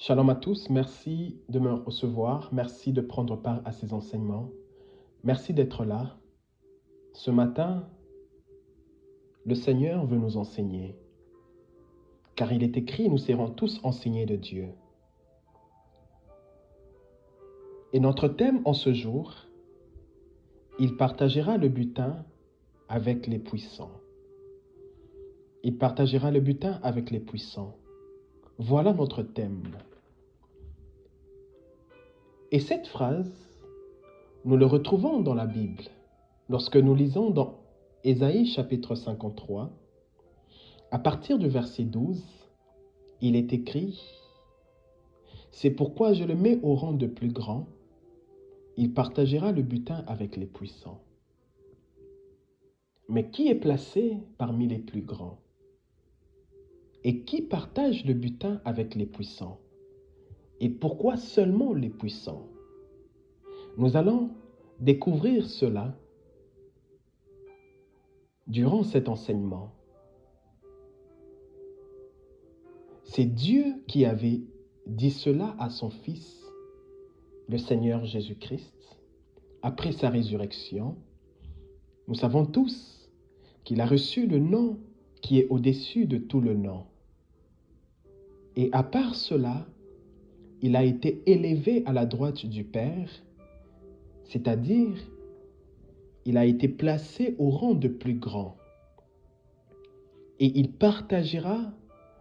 Shalom à tous, merci de me recevoir, merci de prendre part à ces enseignements, merci d'être là. Ce matin, le Seigneur veut nous enseigner, car il est écrit, nous serons tous enseignés de Dieu. Et notre thème en ce jour, il partagera le butin avec les puissants. Il partagera le butin avec les puissants. Voilà notre thème. Et cette phrase, nous le retrouvons dans la Bible. Lorsque nous lisons dans Ésaïe chapitre 53, à partir du verset 12, il est écrit « C'est pourquoi je le mets au rang de plus grand, il partagera le butin avec les puissants. » Mais qui est placé parmi les plus grands? Et qui partage le butin avec les puissants? Et pourquoi seulement les puissants? Nous allons découvrir cela durant cet enseignement. C'est Dieu qui avait dit cela à son Fils, le Seigneur Jésus-Christ, après sa résurrection. Nous savons tous qu'il a reçu le nom qui est au-dessus de tout le nom. Et à part cela, il a été élevé à la droite du Père, c'est-à-dire, il a été placé au rang de plus grand. Et il partagera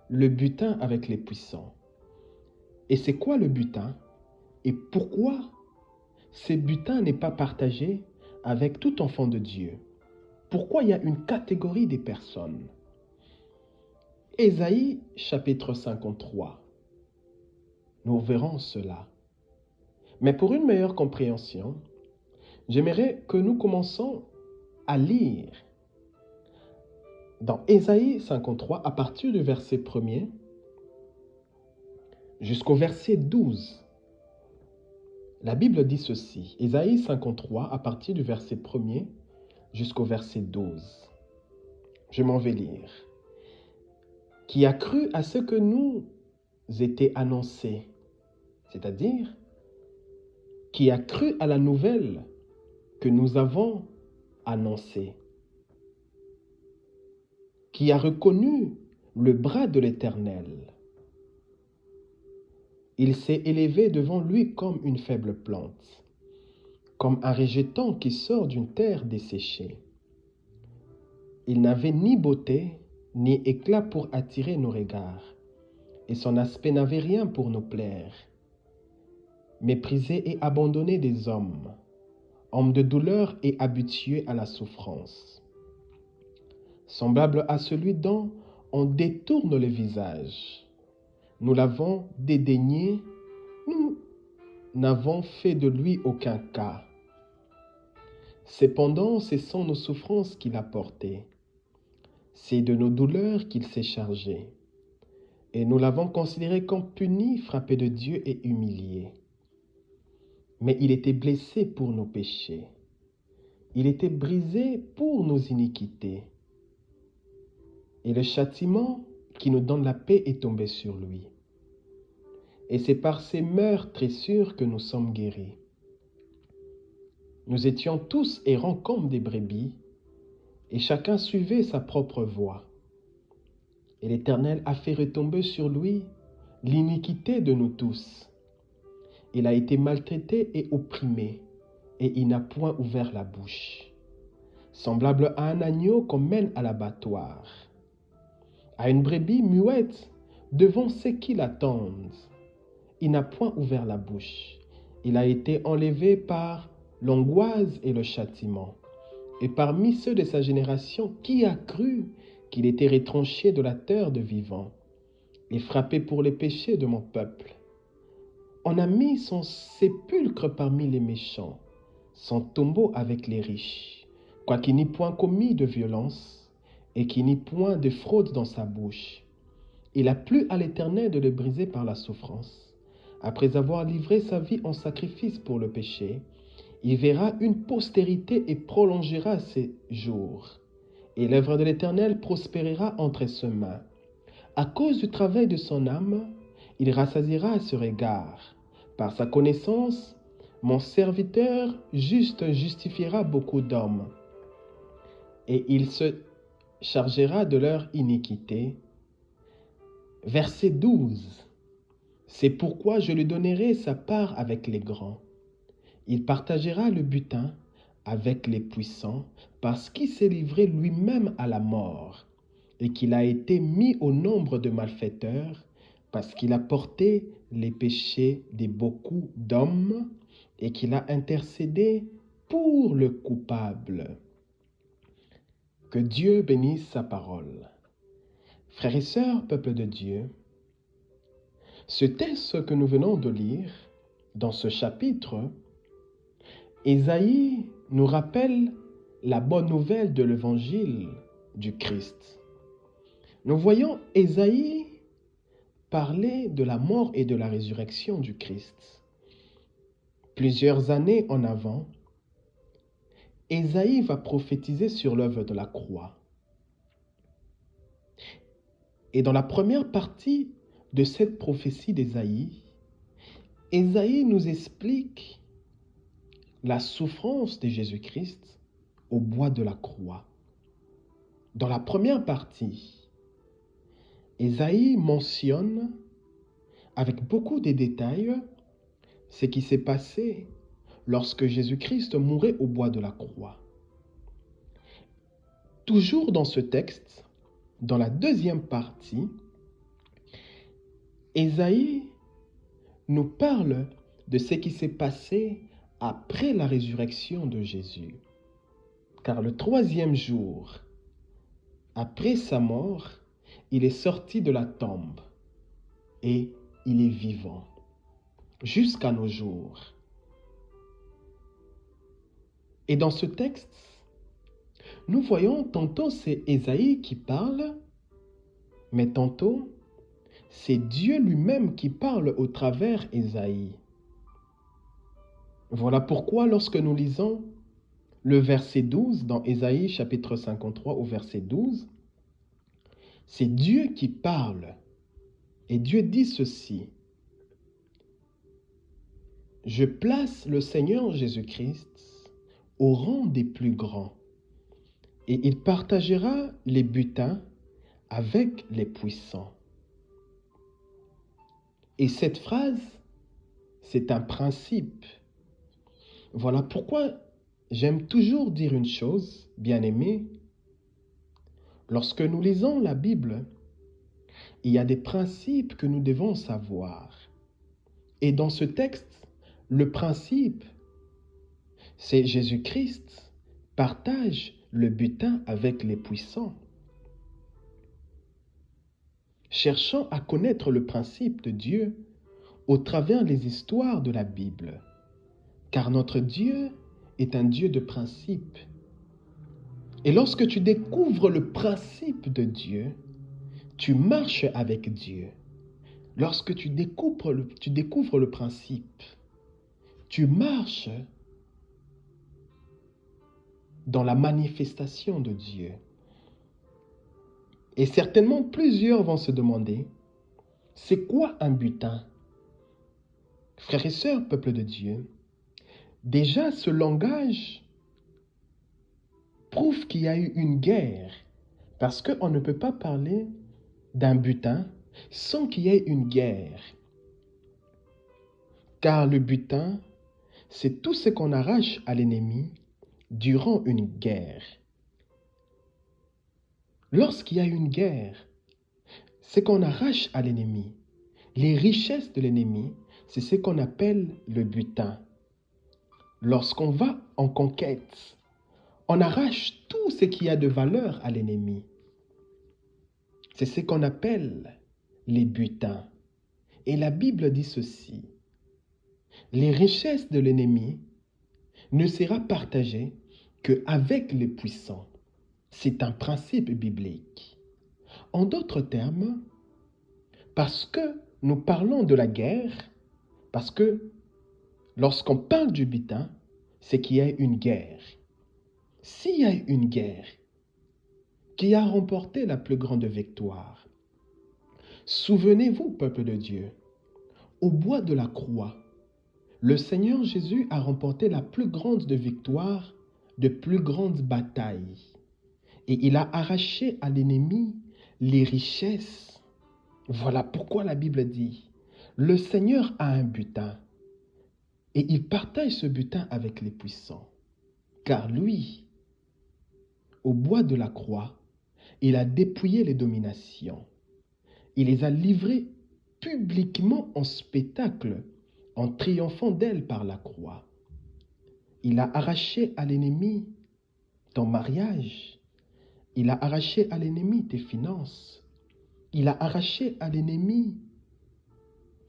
le butin avec les puissants. Et c'est quoi le butin? Et pourquoi ce butin n'est pas partagé avec tout enfant de Dieu? Pourquoi il y a une catégorie des personnes? Ésaïe chapitre 53. Nous verrons cela. Mais pour une meilleure compréhension, j'aimerais que nous commençons à lire dans Ésaïe 53 à partir du verset 1er jusqu'au verset 12. La Bible dit ceci, Ésaïe 53 à partir du verset 1er jusqu'au verset 12. Je m'en vais lire. Qui a cru à ce que nous était annoncé, c'est-à-dire qui a cru à la nouvelle que nous avons annoncée, qui a reconnu le bras de l'Éternel. Il s'est élevé devant lui comme une faible plante, comme un rejeton qui sort d'une terre desséchée. Il n'avait ni beauté ni éclat pour attirer nos regards, et son aspect n'avait rien pour nous plaire. Méprisé et abandonné des hommes, homme de douleur et habitué à la souffrance. Semblable à celui dont on détourne le visage. Nous l'avons dédaigné, nous n'avons fait de lui aucun cas. Cependant, ce sont nos souffrances qu'il a portées. C'est de nos douleurs qu'il s'est chargé. Et nous l'avons considéré comme puni, frappé de Dieu et humilié. Mais il était blessé pour nos péchés. Il était brisé pour nos iniquités. Et le châtiment qui nous donne la paix est tombé sur lui. Et c'est par ses meurtrissures que nous sommes guéris. Nous étions tous errants comme des brebis, et chacun suivait sa propre voie. Et l'Éternel a fait retomber sur lui l'iniquité de nous tous. Il a été maltraité et opprimé, et il n'a point ouvert la bouche. Semblable à un agneau qu'on mène à l'abattoir, à une brebis muette devant ceux qui l'attendent. Il n'a point ouvert la bouche. Il a été enlevé par l'angoisse et le châtiment. Et parmi ceux de sa génération, qui a cru qu'il était retranché de la terre de vivants et frappé pour les péchés de mon peuple? On a mis son sépulcre parmi les méchants, son tombeau avec les riches, quoiqu'il n'ait point commis de violence et qu'il n'ait point de fraude dans sa bouche. Il a plu à l'Éternel de le briser par la souffrance. Après avoir livré sa vie en sacrifice pour le péché, il verra une postérité et prolongera ses jours. Et l'œuvre de l'Éternel prospérera entre ses mains. À cause du travail de son âme, il rassasiera à ce regard. Par sa connaissance, mon serviteur juste justifiera beaucoup d'hommes, et il se chargera de leur iniquité. Verset 12. C'est pourquoi je lui donnerai sa part avec les grands. Il partagera le butin avec les puissants, parce qu'il s'est livré lui-même à la mort, et qu'il a été mis au nombre de malfaiteurs, parce qu'il a porté les péchés de beaucoup d'hommes, et qu'il a intercédé pour le coupable. Que Dieu bénisse sa parole. Frères et sœurs, peuple de Dieu, ce texte que nous venons de lire, dans ce chapitre, Ésaïe nous rappelle la bonne nouvelle de l'évangile du Christ. Nous voyons Ésaïe parler de la mort et de la résurrection du Christ. Plusieurs années en avant, Ésaïe va prophétiser sur l'œuvre de la croix. Et dans la première partie de cette prophétie d'Ésaïe, Ésaïe nous explique la souffrance de Jésus-Christ au bois de la croix. Dans la première partie, Ésaïe mentionne avec beaucoup de détails ce qui s'est passé lorsque Jésus-Christ mourait au bois de la croix. Toujours dans ce texte, dans la deuxième partie, Ésaïe nous parle de ce qui s'est passé après la résurrection de Jésus. Car le troisième jour, après sa mort, il est sorti de la tombe et il est vivant jusqu'à nos jours. Et dans ce texte, nous voyons tantôt c'est Ésaïe qui parle, mais tantôt c'est Dieu lui-même qui parle au travers Ésaïe. Voilà pourquoi lorsque nous lisons le verset 12 dans Ésaïe chapitre 53 au verset 12, c'est Dieu qui parle. Et Dieu dit ceci: Je place le Seigneur Jésus-Christ au rang des plus grands, et il partagera les butins avec les puissants. Et cette phrase, c'est un principe. Voilà pourquoi j'aime toujours dire une chose, bien-aimés. Lorsque nous lisons la Bible, il y a des principes que nous devons savoir. Et dans ce texte, le principe, c'est Jésus-Christ partage le butin avec les puissants. Cherchons à connaître le principe de Dieu au travers des histoires de la Bible, car notre Dieu est un Dieu de principes. Et lorsque tu découvres le principe de Dieu, tu marches avec Dieu. Lorsque tu découvres le principe, tu marches dans la manifestation de Dieu. Et certainement plusieurs vont se demander, c'est quoi un butin? Frères et sœurs, peuple de Dieu, déjà ce langage prouve qu'il y a eu une guerre, parce qu'on ne peut pas parler d'un butin sans qu'il y ait une guerre. Car le butin, c'est tout ce qu'on arrache à l'ennemi durant une guerre. Lorsqu'il y a une guerre, ce qu'on arrache à l'ennemi, les richesses de l'ennemi, c'est ce qu'on appelle le butin. Lorsqu'on va en conquête, on arrache tout ce qui a de valeur à l'ennemi. C'est ce qu'on appelle les butins. Et la Bible dit ceci: les richesses de l'ennemi ne seront partagées qu'avec les puissants. C'est un principe biblique. En d'autres termes, parce que nous parlons de la guerre, parce que lorsqu'on parle du butin, c'est qu'il y a une guerre. S'il y a une guerre, qui a remporté la plus grande victoire? Souvenez-vous, peuple de Dieu, Au bois de la croix, le Seigneur Jésus a remporté la plus grande de victoires, de plus grandes batailles. Et il a arraché à l'ennemi les richesses. Voilà pourquoi la Bible dit, le Seigneur a un butin et il partage ce butin avec les puissants. Car lui, au bois de la croix, il a dépouillé les dominations. Il les a livrées publiquement en spectacle, en triomphant d'elles par la croix. Il a arraché à l'ennemi ton mariage. Il a arraché à l'ennemi tes finances. Il a arraché à l'ennemi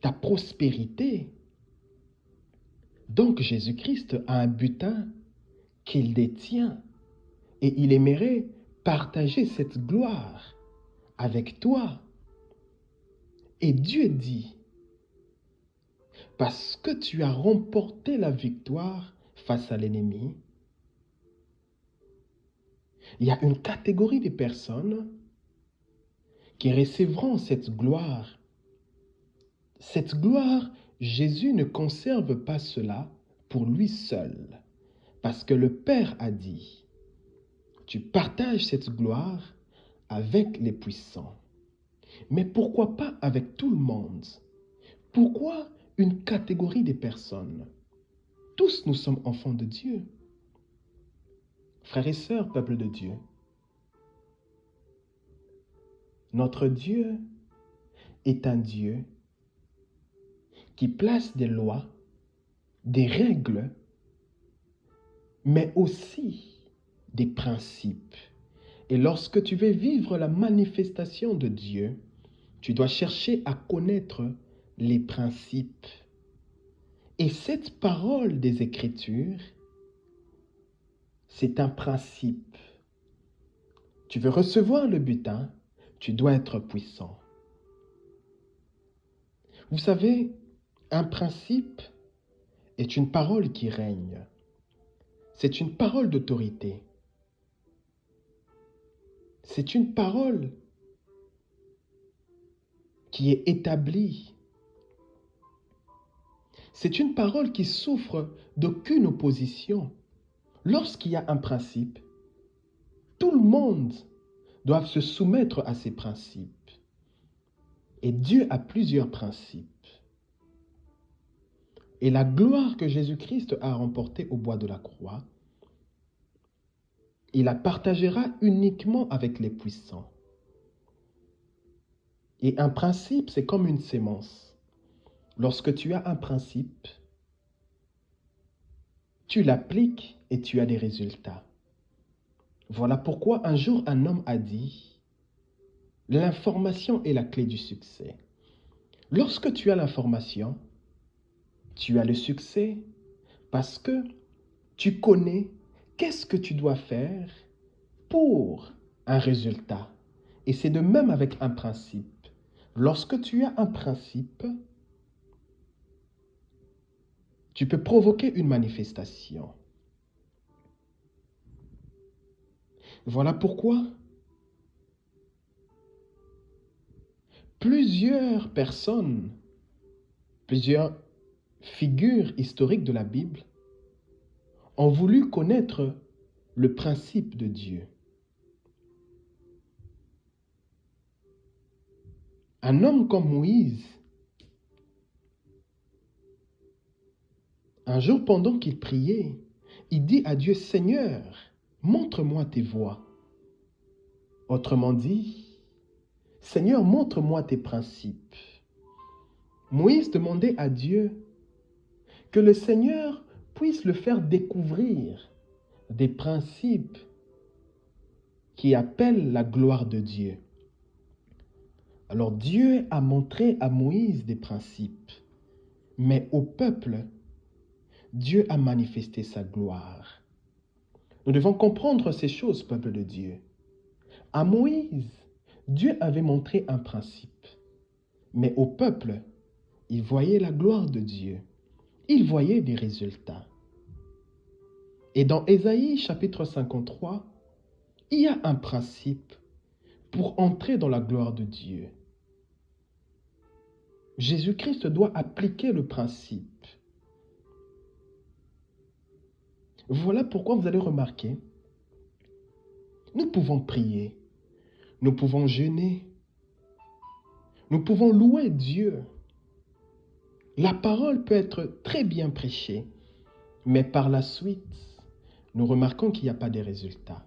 ta prospérité. Donc Jésus-Christ a un butin qu'il détient et il aimerait partager cette gloire avec toi. Et Dieu dit, parce que tu as remporté la victoire face à l'ennemi, il y a une catégorie de personnes qui recevront cette gloire. Cette gloire, Jésus ne conserve pas cela pour lui seul, parce que le Père a dit, tu partages cette gloire avec les puissants. Mais pourquoi pas avec tout le monde? Pourquoi une catégorie de personnes? Tous nous sommes enfants de Dieu. Frères et sœurs, peuple de Dieu, notre Dieu est un Dieu qui place des lois, des règles, mais aussi des principes. Et lorsque tu veux vivre la manifestation de Dieu, tu dois chercher à connaître les principes. Et cette parole des Écritures, c'est un principe. Tu veux recevoir le butin, tu dois être puissant. Vous savez, un principe est une parole qui règne. C'est une parole d'autorité. C'est une parole qui est établie. C'est une parole qui souffre d'aucune opposition. Lorsqu'il y a un principe, tout le monde doit se soumettre à ces principes. Et Dieu a plusieurs principes. Et la gloire que Jésus-Christ a remportée au bois de la croix, il la partagera uniquement avec les puissants. Et un principe, c'est comme une sémence. Lorsque tu as un principe, tu l'appliques et tu as des résultats. Voilà pourquoi un jour un homme a dit, l'information est la clé du succès. Lorsque tu as l'information, tu as le succès parce que tu connais qu'est-ce que tu dois faire pour un résultat. Et c'est de même avec un principe. Lorsque tu as un principe, tu peux provoquer une manifestation. Voilà pourquoi plusieurs personnes, plusieurs figures historiques de la Bible ont voulu connaître le principe de Dieu. Un homme comme Moïse, un jour pendant qu'il priait, il dit à Dieu, Seigneur, montre-moi tes voies. Autrement dit, Seigneur, montre-moi tes principes. Moïse demandait à Dieu que le Seigneur puisse le faire découvrir des principes qui appellent la gloire de Dieu. Alors Dieu a montré à Moïse des principes, mais au peuple, Dieu a manifesté sa gloire. Nous devons comprendre ces choses, peuple de Dieu. À Moïse, Dieu avait montré un principe, mais au peuple, il voyait la gloire de Dieu. Il voyait des résultats. Et dans Ésaïe chapitre 53, il y a un principe pour entrer dans la gloire de Dieu. Jésus-Christ doit appliquer le principe. Voilà pourquoi vous allez remarquer, nous pouvons prier, nous pouvons jeûner, nous pouvons louer Dieu. La parole peut être très bien prêchée, mais par la suite, nous remarquons qu'il n'y a pas de résultats.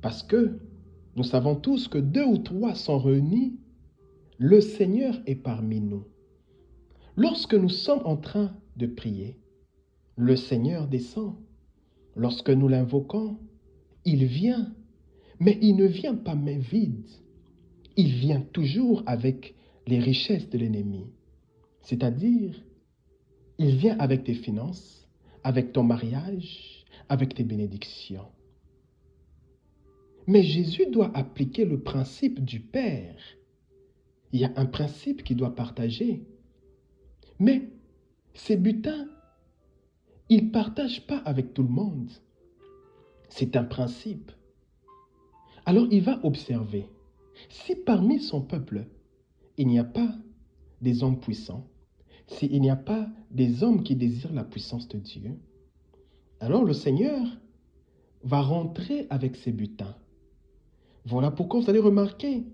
Parce que nous savons tous que 2 ou 3 sont réunis, le Seigneur est parmi nous. Lorsque nous sommes en train de prier, le Seigneur descend. Lorsque nous l'invoquons, il vient, mais il ne vient pas main vide. Il vient toujours avec les richesses de l'ennemi. C'est-à-dire, il vient avec tes finances, avec ton mariage, avec tes bénédictions. Mais Jésus doit appliquer le principe du Père. Il y a un principe qu'il doit partager. Mais ces butins, il ne partage pas avec tout le monde. C'est un principe. Alors il va observer. Si parmi son peuple, il n'y a pas des hommes puissants, s'il n'y a pas des hommes qui désirent la puissance de Dieu, alors le Seigneur va rentrer avec ses butins. Voilà pourquoi vous allez remarquer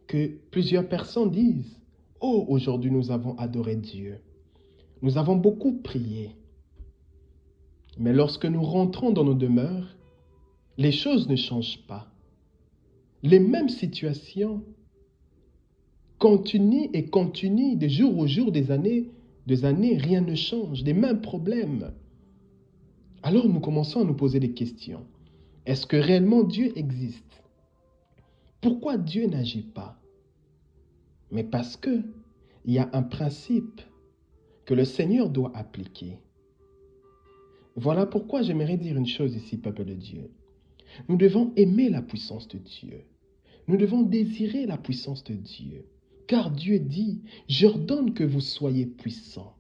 que plusieurs personnes disent, « Oh, aujourd'hui nous avons adoré Dieu. Nous avons beaucoup prié. » Mais lorsque nous rentrons dans nos demeures, les choses ne changent pas. Les mêmes situations continuent et continuent de jour au jour, des années, rien ne change, les mêmes problèmes. Alors nous commençons à nous poser des questions. Est-ce que réellement Dieu existe? Pourquoi Dieu n'agit pas? Mais parce que il y a un principe que le Seigneur doit appliquer. Voilà pourquoi j'aimerais dire une chose ici, peuple de Dieu. Nous devons aimer la puissance de Dieu. Nous devons désirer la puissance de Dieu. Car Dieu dit, « J'ordonne que vous soyez puissants. »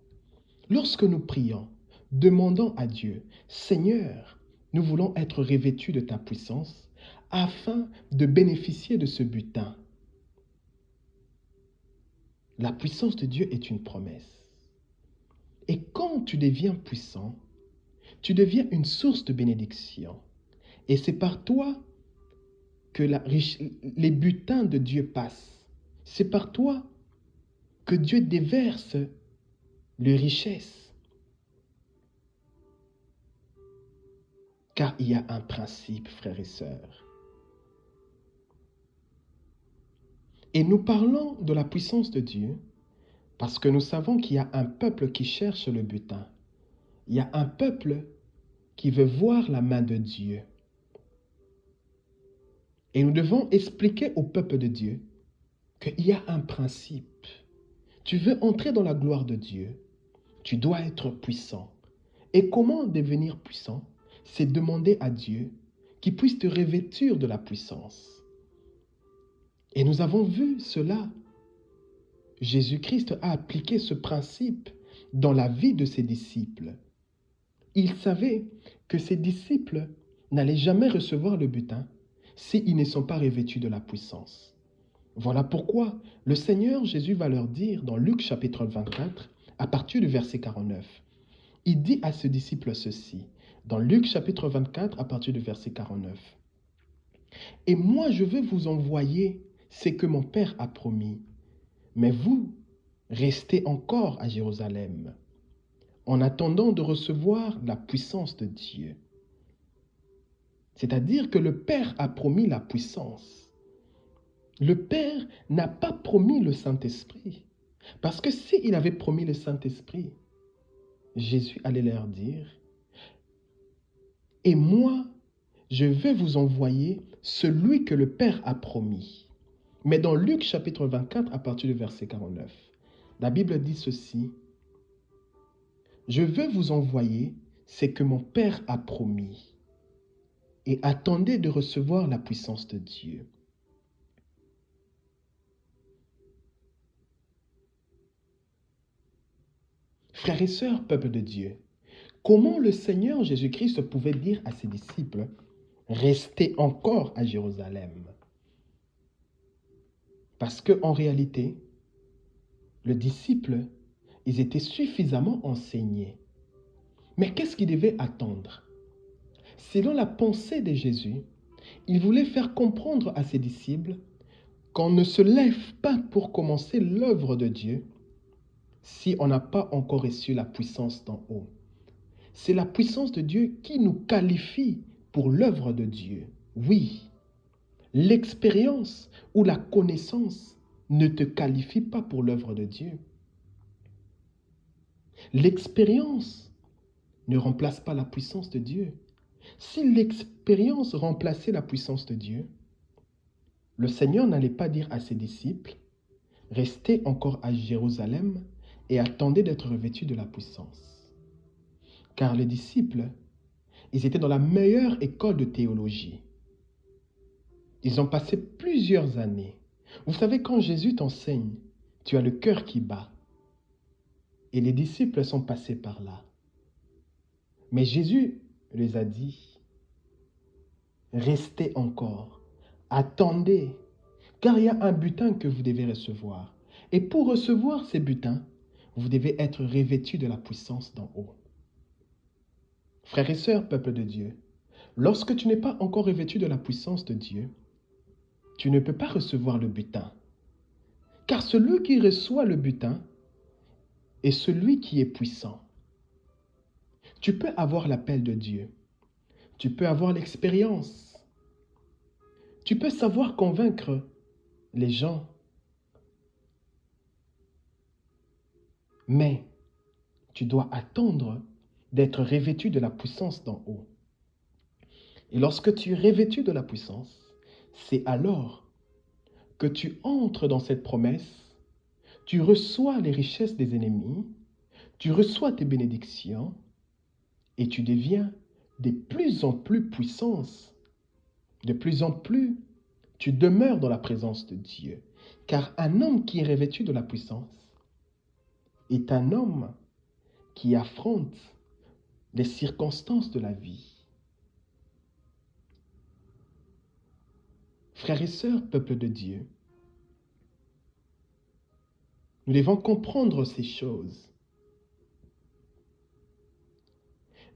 Lorsque nous prions, demandons à Dieu, « Seigneur, nous voulons être revêtus de ta puissance afin de bénéficier de ce butin. » La puissance de Dieu est une promesse. Et quand tu deviens puissant, tu deviens une source de bénédiction. Et c'est par toi que les butins de Dieu passent. C'est par toi que Dieu déverse les richesses. Car il y a un principe, frères et sœurs. Et nous parlons de la puissance de Dieu parce que nous savons qu'il y a un peuple qui cherche le butin. Il y a un peuple qui veut voir la main de Dieu. Et nous devons expliquer au peuple de Dieu qu'il y a un principe. Tu veux entrer dans la gloire de Dieu, tu dois être puissant. Et comment devenir puissant? C'est demander à Dieu qu'il puisse te revêtir de la puissance. Et nous avons vu cela. Jésus-Christ a appliqué ce principe dans la vie de ses disciples. Il savait que ses disciples n'allaient jamais recevoir le butin s'ils ne sont pas revêtus de la puissance. Voilà pourquoi le Seigneur Jésus va leur dire dans Luc chapitre 24, à partir du verset 49, il dit à ses disciples ceci, dans Luc chapitre 24, à partir du verset 49. « Et moi je vais vous envoyer ce que mon Père a promis, mais vous, restez encore à Jérusalem, en attendant de recevoir la puissance de Dieu. » C'est-à-dire que le Père a promis la puissance. Le Père n'a pas promis le Saint-Esprit. Parce que s'il avait promis le Saint-Esprit, Jésus allait leur dire, « Et moi, je vais vous envoyer celui que le Père a promis. » Mais dans Luc chapitre 24, à partir du verset 49, la Bible dit ceci, « Je vais vous envoyer ce que mon Père a promis, et attendez de recevoir la puissance de Dieu. » Frères et sœurs, peuple de Dieu, comment le Seigneur Jésus-Christ pouvait dire à ses disciples, « Restez encore à Jérusalem » Parce qu'en réalité, le disciple, ils étaient suffisamment enseignés. Mais qu'est-ce qu'ils devaient attendre? Selon la pensée de Jésus, il voulait faire comprendre à ses disciples qu'on ne se lève pas pour commencer l'œuvre de Dieu si on n'a pas encore reçu la puissance d'en haut. C'est la puissance de Dieu qui nous qualifie pour l'œuvre de Dieu. Oui, l'expérience ou la connaissance ne te qualifie pas pour l'œuvre de Dieu. L'expérience ne remplace pas la puissance de Dieu. Si l'expérience remplaçait la puissance de Dieu, le Seigneur n'allait pas dire à ses disciples, restez encore à Jérusalem et attendez d'être revêtus de la puissance. Car les disciples, ils étaient dans la meilleure école de théologie. Ils ont passé plusieurs années. Vous savez, quand Jésus t'enseigne, tu as le cœur qui bat. Et les disciples sont passés par là. Mais Jésus les a dit, restez encore, attendez, car il y a un butin que vous devez recevoir. Et pour recevoir ces butins, vous devez être revêtus de la puissance d'en haut. Frères et sœurs, peuple de Dieu, lorsque tu n'es pas encore revêtu de la puissance de Dieu, tu ne peux pas recevoir le butin. Car celui qui reçoit le butin est celui qui est puissant. Tu peux avoir l'appel de Dieu. Tu peux avoir l'expérience. Tu peux savoir convaincre les gens. Mais tu dois attendre d'être revêtu de la puissance d'en haut. Et lorsque tu es revêtu de la puissance, c'est alors que tu entres dans cette promesse, tu reçois les richesses des ennemis, tu reçois tes bénédictions et tu deviens de plus en plus puissance. De plus en plus, tu demeures dans la présence de Dieu. Car un homme qui est revêtu de la puissance est un homme qui affronte les circonstances de la vie. Frères et sœurs, peuple de Dieu, nous devons comprendre ces choses.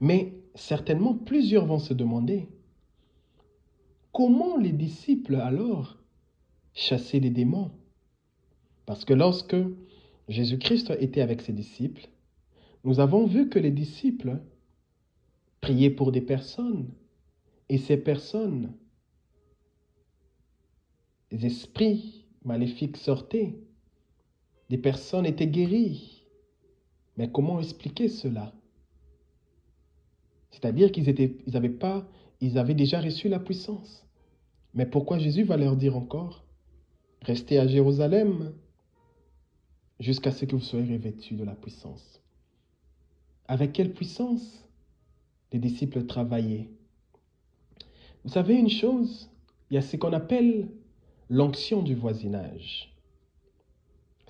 Mais certainement, plusieurs vont se demander, comment les disciples alors chassaient les démons? Parce que lorsque Jésus-Christ était avec ses disciples, nous avons vu que les disciples priaient pour des personnes, et ces personnes, les esprits maléfiques sortaient, des personnes étaient guéries. Mais comment expliquer cela? C'est-à-dire ils avaient déjà reçu la puissance. Mais pourquoi Jésus va leur dire encore, restez à Jérusalem jusqu'à ce que vous soyez revêtus de la puissance? Avec quelle puissance les disciples travaillaient? Vous savez une chose, il y a ce qu'on appelle l'onction du voisinage.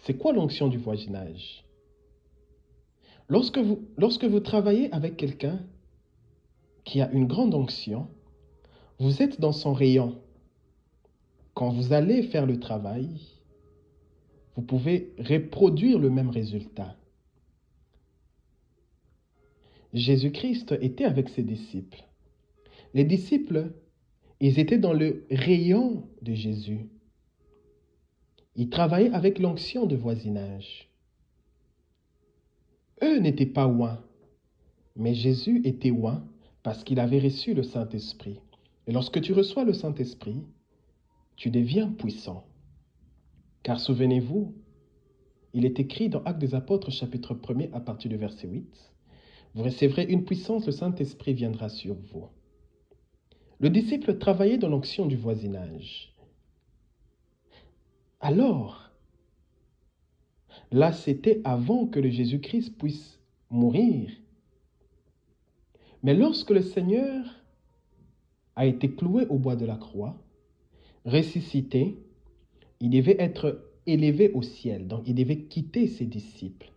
C'est quoi l'onction du voisinage? Lorsque vous travaillez avec quelqu'un qui a une grande onction, vous êtes dans son rayon. Quand vous allez faire le travail, vous pouvez reproduire le même résultat. Jésus-Christ était avec ses disciples. Les disciples, ils étaient dans le rayon de Jésus. Ils travaillaient avec l'onction de voisinage. Eux n'étaient pas oints, mais Jésus était oint parce qu'il avait reçu le Saint-Esprit. Et lorsque tu reçois le Saint-Esprit, tu deviens puissant. Car souvenez-vous, il est écrit dans Actes des Apôtres, chapitre 1er, à partir du verset 8, « Vous recevrez une puissance, le Saint-Esprit viendra sur vous. » Le disciple travaillait dans l'onction du voisinage. Alors, là, c'était avant que le Jésus-Christ puisse mourir. Mais lorsque le Seigneur a été cloué au bois de la croix, ressuscité, il devait être élevé au ciel, donc il devait quitter ses disciples.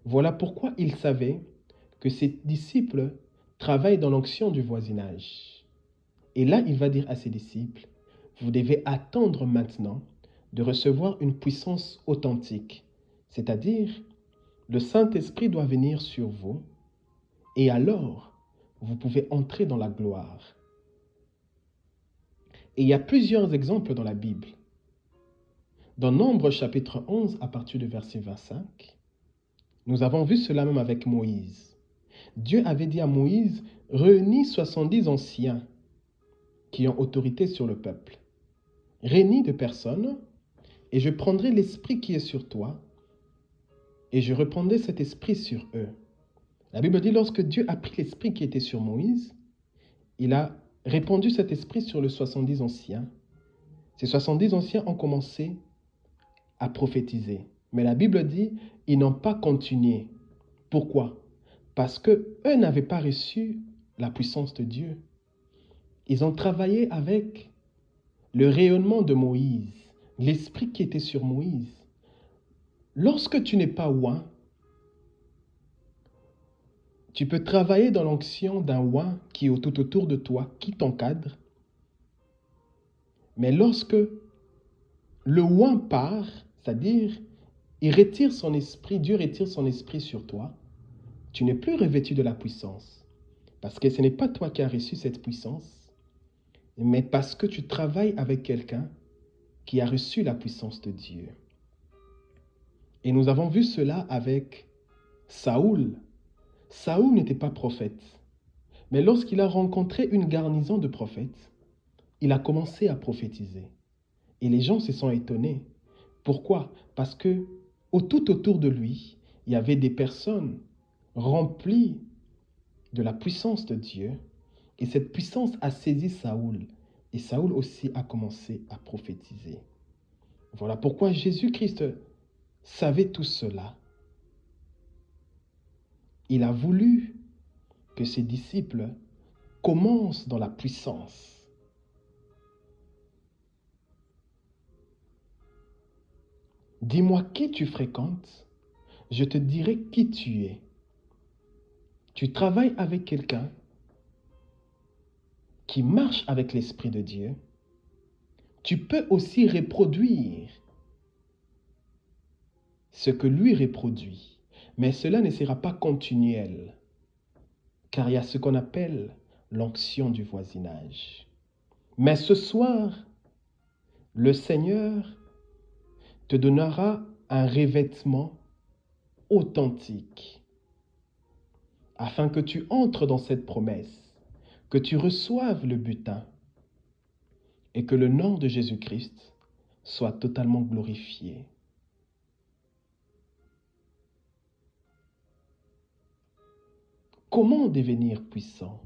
Voilà pourquoi il savait que ses disciples travaillent dans l'onction du voisinage. Et là, il va dire à ses disciples, vous devez attendre maintenant de recevoir une puissance authentique, C'est-à-dire, le Saint-Esprit doit venir sur vous et alors, vous pouvez entrer dans la gloire. Et il y a plusieurs exemples dans la Bible. Dans Nombre chapitre 11, à partir du verset 25, nous avons vu cela même avec Moïse. Dieu avait dit à Moïse, réunis 70 anciens qui ont autorité sur le peuple. Réunis de personnes, et je prendrai l'esprit qui est sur toi, et je reprendrai cet esprit sur eux. La Bible dit, lorsque Dieu a pris l'esprit qui était sur Moïse, il a répandu cet esprit sur les 70 anciens. Ces 70 anciens ont commencé à prophétiser. Mais la Bible dit, ils n'ont pas continué. Pourquoi? Parce qu'eux n'avaient pas reçu la puissance de Dieu. Ils ont travaillé avec le rayonnement de Moïse, l'esprit qui était sur Moïse. Lorsque tu n'es pas oint, tu peux travailler dans l'onction d'un oint qui est tout autour de toi, qui t'encadre. Mais lorsque le oint part, c'est-à-dire il retire son esprit, Dieu retire son esprit sur toi, tu n'es plus revêtu de la puissance. Parce que ce n'est pas toi qui as reçu cette puissance, mais parce que tu travailles avec quelqu'un qui a reçu la puissance de Dieu. Et nous avons vu cela avec Saoul. Saoul n'était pas prophète, mais lorsqu'il a rencontré une garnison de prophètes, il a commencé à prophétiser. Et les gens se sont étonnés. Pourquoi? Parce que tout autour de lui, il y avait des personnes remplies de la puissance de Dieu. Et cette puissance a saisi Saoul. Et Saoul aussi a commencé à prophétiser. Voilà pourquoi Jésus-Christ savait tout cela. Il a voulu que ses disciples commencent dans la puissance. Dis-moi qui tu fréquentes, je te dirai qui tu es. Tu travailles avec quelqu'un qui marche avec l'Esprit de Dieu. Tu peux aussi reproduire ce que lui reproduit, mais cela ne sera pas continuel, car il y a ce qu'on appelle l'onction du voisinage. Mais ce soir, le Seigneur te donnera un revêtement authentique, afin que tu entres dans cette promesse, que tu reçoives le butin et que le nom de Jésus-Christ soit totalement glorifié. Comment devenir puissant?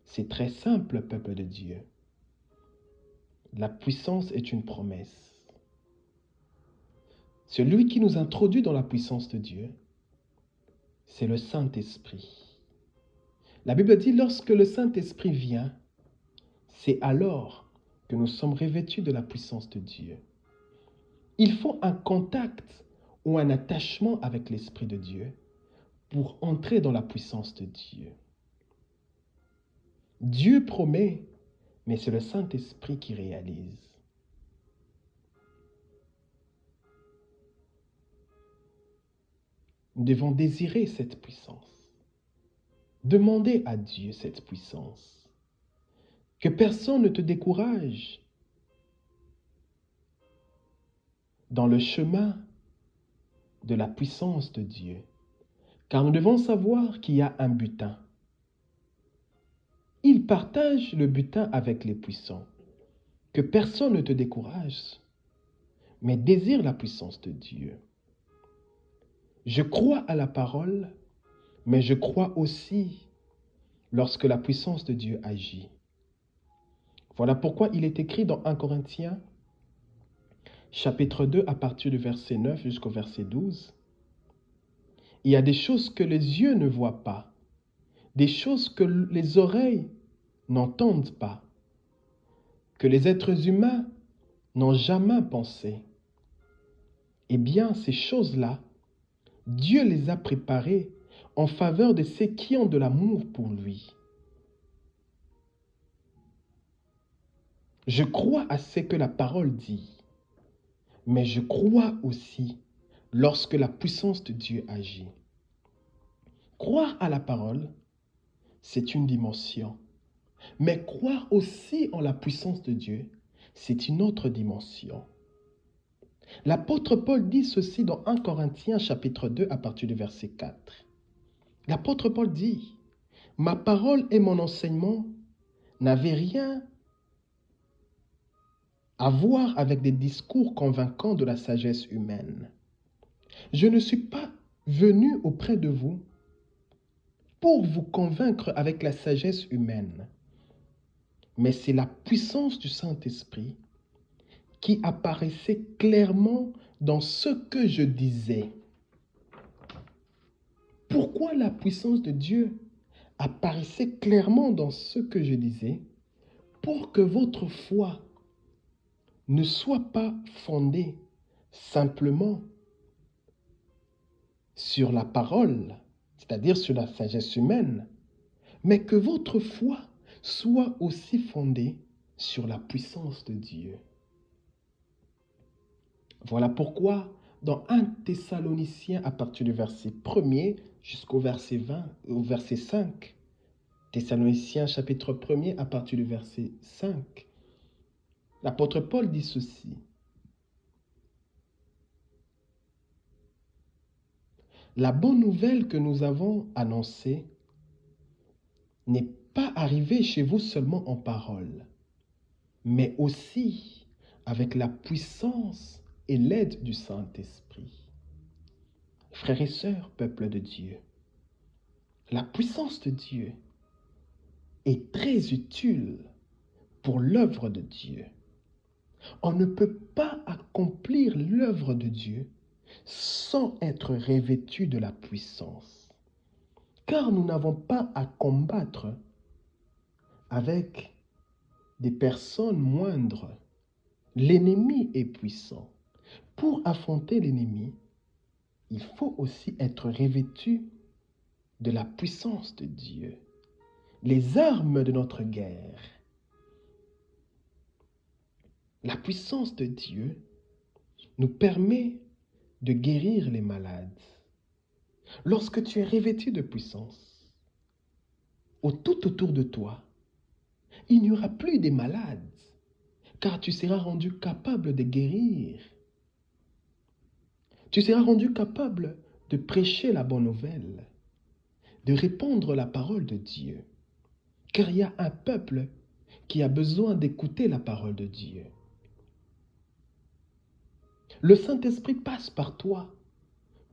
C'est très simple, peuple de Dieu. La puissance est une promesse. Celui qui nous introduit dans la puissance de Dieu, c'est le Saint-Esprit. La Bible dit, lorsque le Saint-Esprit vient, c'est alors que nous sommes revêtus de la puissance de Dieu. Il faut un contact ou un attachement avec l'Esprit de Dieu pour entrer dans la puissance de Dieu. Dieu promet, mais c'est le Saint-Esprit qui réalise. Nous devons désirer cette puissance. Demander à Dieu cette puissance. Que personne ne te décourage dans le chemin de la puissance de Dieu. Car nous devons savoir qu'il y a un butin. Il partage le butin avec les puissants. Que personne ne te décourage, mais désire la puissance de Dieu. Je crois à la parole, mais je crois aussi lorsque la puissance de Dieu agit. Voilà pourquoi il est écrit dans 1 Corinthiens, chapitre 2, à partir du verset 9 jusqu'au verset 12. Il y a des choses que les yeux ne voient pas, des choses que les oreilles n'entendent pas, que les êtres humains n'ont jamais pensé. Eh bien, ces choses-là, Dieu les a préparées en faveur de ceux qui ont de l'amour pour lui. Je crois à ce que la parole dit, mais je crois aussi lorsque la puissance de Dieu agit. Croire à la parole, c'est une dimension. Mais croire aussi en la puissance de Dieu, c'est une autre dimension. L'apôtre Paul dit ceci dans 1 Corinthiens chapitre 2 à partir du verset 4. L'apôtre Paul dit, « Ma parole et mon enseignement n'avaient rien à voir avec des discours convaincants de la sagesse humaine. Je ne suis pas venu auprès de vous pour vous convaincre avec la sagesse humaine, mais c'est la puissance du Saint-Esprit qui apparaissait clairement dans ce que je disais. » Pourquoi la puissance de Dieu apparaissait clairement dans ce que je disais? Pour que votre foi ne soit pas fondée simplement sur la parole, c'est-à-dire sur la sagesse humaine, mais que votre foi soit aussi fondée sur la puissance de Dieu. Voilà pourquoi dans 1 Thessaloniciens à partir du verset 1er jusqu'au verset 20, au verset 5, Thessaloniciens chapitre 1er à partir du verset 5, l'apôtre Paul dit ceci. La bonne nouvelle que nous avons annoncée n'est pas arrivée chez vous seulement en parole, mais aussi avec la puissance et l'aide du Saint-Esprit. Frères et sœurs, peuple de Dieu, la puissance de Dieu est très utile pour l'œuvre de Dieu. On ne peut pas accomplir l'œuvre de Dieu sans être revêtu de la puissance. Car nous n'avons pas à combattre avec des personnes moindres. L'ennemi est puissant. Pour affronter l'ennemi, il faut aussi être revêtu de la puissance de Dieu. Les armes de notre guerre. La puissance de Dieu nous permet de guérir les malades. Lorsque tu es revêtu de puissance, tout autour de toi, il n'y aura plus de malades, car tu seras rendu capable de guérir. Tu seras rendu capable de prêcher la bonne nouvelle, de répandre la parole de Dieu, car il y a un peuple qui a besoin d'écouter la parole de Dieu. Le Saint-Esprit passe par toi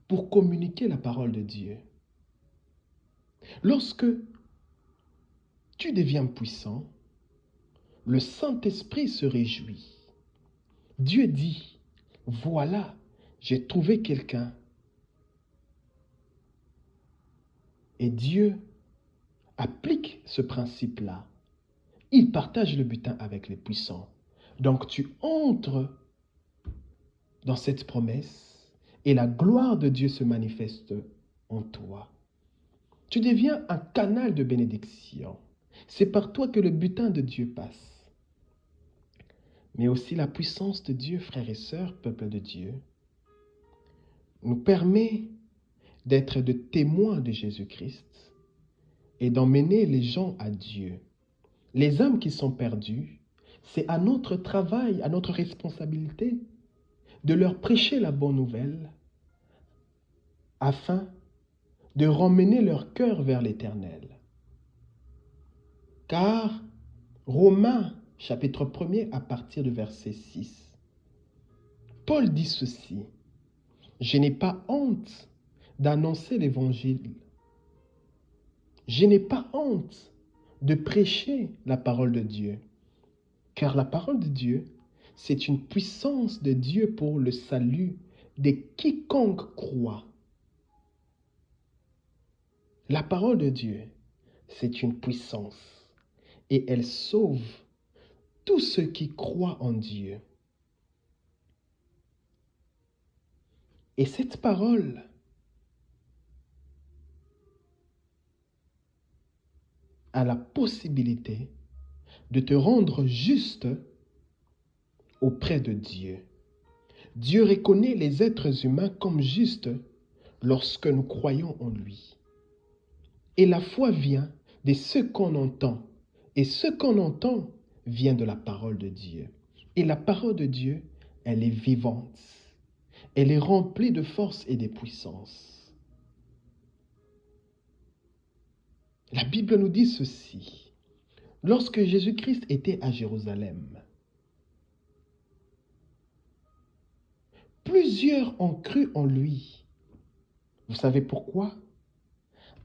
pour communiquer la parole de Dieu. Lorsque tu deviens puissant, le Saint-Esprit se réjouit. Dieu dit, voilà, j'ai trouvé quelqu'un. Et Dieu applique ce principe-là. Il partage le butin avec les puissants. Donc tu entres dans cette promesse et la gloire de Dieu se manifeste en toi. Tu deviens un canal de bénédiction. C'est par toi que le butin de Dieu passe. Mais aussi la puissance de Dieu, frères et sœurs, peuple de Dieu, nous permet d'être de témoins de Jésus-Christ et d'emmener les gens à Dieu. Les âmes qui sont perdues, c'est à notre travail, à notre responsabilité de leur prêcher la bonne nouvelle afin de ramener leur cœur vers l'Éternel. Car Romains chapitre 1er à partir du verset 6, Paul dit ceci, « Je n'ai pas honte d'annoncer l'Évangile. Je n'ai pas honte de prêcher la parole de Dieu, car la parole de Dieu, c'est une puissance de Dieu pour le salut de quiconque croit. » La parole de Dieu, c'est une puissance et elle sauve tous ceux qui croient en Dieu. Et cette parole a la possibilité de te rendre juste auprès de Dieu. Dieu reconnaît les êtres humains comme justes lorsque nous croyons en lui. Et la foi vient de ce qu'on entend. Et ce qu'on entend vient de la parole de Dieu. Et la parole de Dieu, elle est vivante. Elle est remplie de force et de puissance. La Bible nous dit ceci. Lorsque Jésus-Christ était à Jérusalem, plusieurs ont cru en lui. Vous savez pourquoi?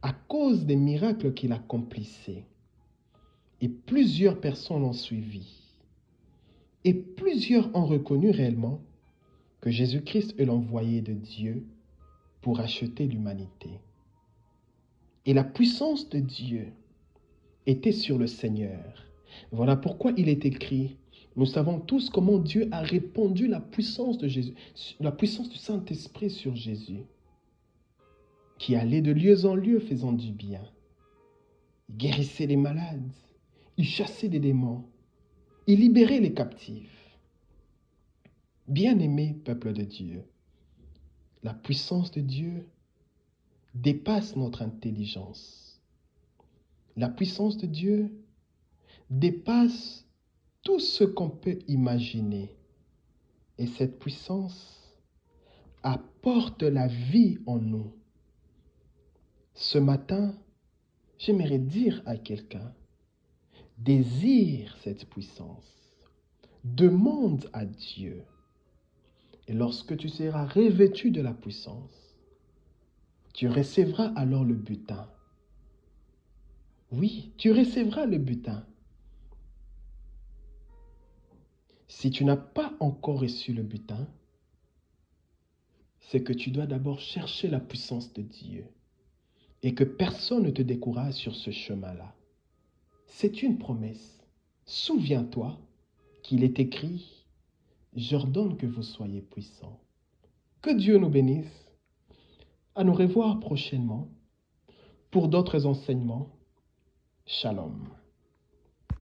À cause des miracles qu'il accomplissait. Et plusieurs personnes l'ont suivi. Et plusieurs ont reconnu réellement que Jésus-Christ est l'envoyé de Dieu pour acheter l'humanité. Et la puissance de Dieu était sur le Seigneur. Voilà pourquoi il est écrit, nous savons tous comment Dieu a répandu la puissance de Jésus, la puissance du Saint-Esprit sur Jésus, qui allait de lieu en lieu faisant du bien. Il guérissait les malades, il chassait des démons, il libérait les captifs. Bien-aimé peuple de Dieu, la puissance de Dieu dépasse notre intelligence. La puissance de Dieu dépasse tout ce qu'on peut imaginer. Et cette puissance apporte la vie en nous. Ce matin, j'aimerais dire à quelqu'un, désire cette puissance. Demande à Dieu. Et lorsque tu seras revêtu de la puissance, tu recevras alors le butin. Oui, tu recevras le butin. Si tu n'as pas encore reçu le butin, c'est que tu dois d'abord chercher la puissance de Dieu et que personne ne te décourage sur ce chemin-là. C'est une promesse. Souviens-toi qu'il est écrit, j'ordonne que vous soyez puissants. Que Dieu nous bénisse. À nous revoir prochainement pour d'autres enseignements. Shalom.